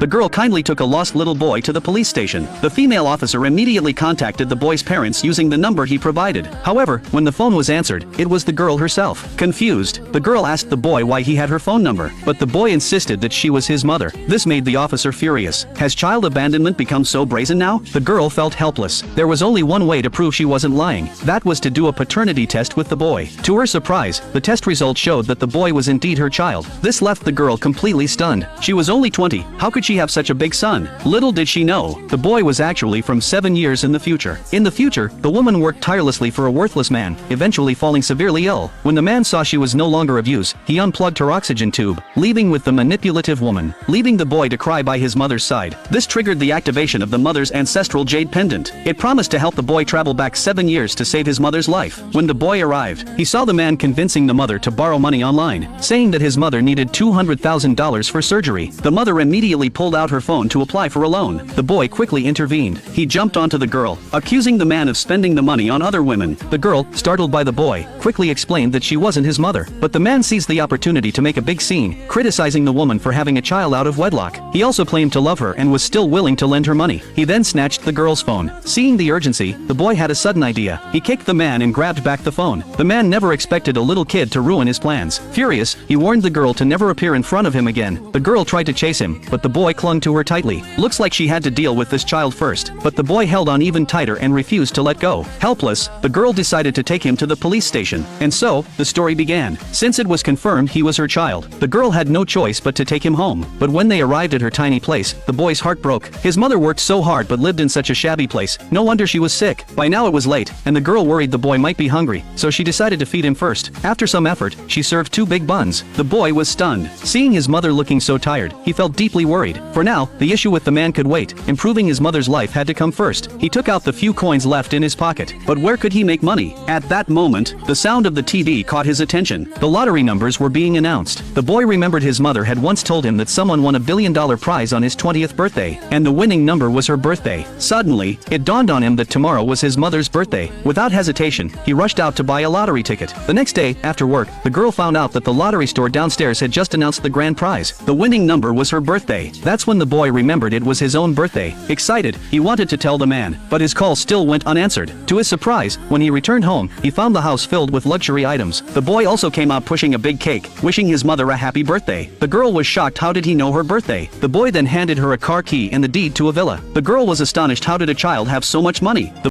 The girl kindly took a lost little boy to the police station. The female officer immediately contacted the boy's parents using the number he provided. However, when the phone was answered, it was the girl herself. Confused, the girl asked the boy why he had her phone number, but the boy insisted that she was his mother. This made the officer furious. Has child abandonment become so brazen now? The girl felt helpless. There was only one way to prove she wasn't lying. That was to do a paternity test with the boy. To her surprise, the test results showed that the boy was indeed her child. This left the girl completely stunned. She was only 20. How could she have such a big son? Little did she know, the boy was actually from 7 years in the future. In the future, the woman worked tirelessly for a worthless man, eventually falling severely ill. When the man saw she was no longer of use, he unplugged her oxygen tube, leaving with the manipulative woman, leaving the boy to cry by his mother's side. This triggered the activation of the mother's ancestral jade pendant. It promised to help the boy travel back 7 years to save his mother's life. When the boy arrived, he saw the man convincing the mother to borrow money online, saying that his mother needed $200,000 for surgery. The mother immediately pulled out her phone to apply for a loan. The boy quickly intervened. He jumped onto the girl, accusing the man of spending the money on other women. The girl, startled by the boy, quickly explained that she wasn't his mother. But the man seized the opportunity to make a big scene, criticizing the woman for having a child out of wedlock. He also claimed to love her and was still willing to lend her money. He then snatched the girl's phone. Seeing the urgency, the boy had a sudden idea. He kicked the man and grabbed back the phone. The man never expected a little kid to ruin his plans. Furious, he warned the girl to never appear in front of him again. The girl tried to chase him, but the boy clung to her tightly. Looks like she had to deal with this child first, but the boy held on even tighter and refused to let go. Helpless, the girl decided to take him to the police station. And so, the story began. Since it was confirmed he was her child, the girl had no choice but to take him home. But when they arrived at her tiny place, the boy's heart broke. His mother worked so hard but lived in such a shabby place. No wonder she was sick. By now it was late, and the girl worried the boy might be hungry, so she decided to feed him first. After some effort, she served 2 big buns. The boy was stunned. Seeing his mother looking so tired, he felt deeply worried. For now, the issue with the man could wait. Improving his mother's life had to come first. He took out the few coins left in his pocket. But where could he make money? At that moment, the sound of the TV caught his attention. The lottery numbers were being announced. The boy remembered his mother had once told him that someone won $1 billion prize on his 20th birthday, and the winning number was her birthday. Suddenly, it dawned on him that tomorrow was his mother's birthday. Without hesitation, he rushed out to buy a lottery ticket. The next day, after work, the girl found out that the lottery store downstairs had just announced the grand prize. The winning number was her birthday. That's when the boy remembered it was his own birthday. Excited, he wanted to tell the man, but his call still went unanswered. To his surprise, when he returned home, he found the house filled with luxury items. The boy also came out pushing a big cake, wishing his mother a happy birthday. The girl was shocked. How did he know her birthday? The boy then handed her a car key and the deed to a villa. The girl was astonished. How did a child have so much money? The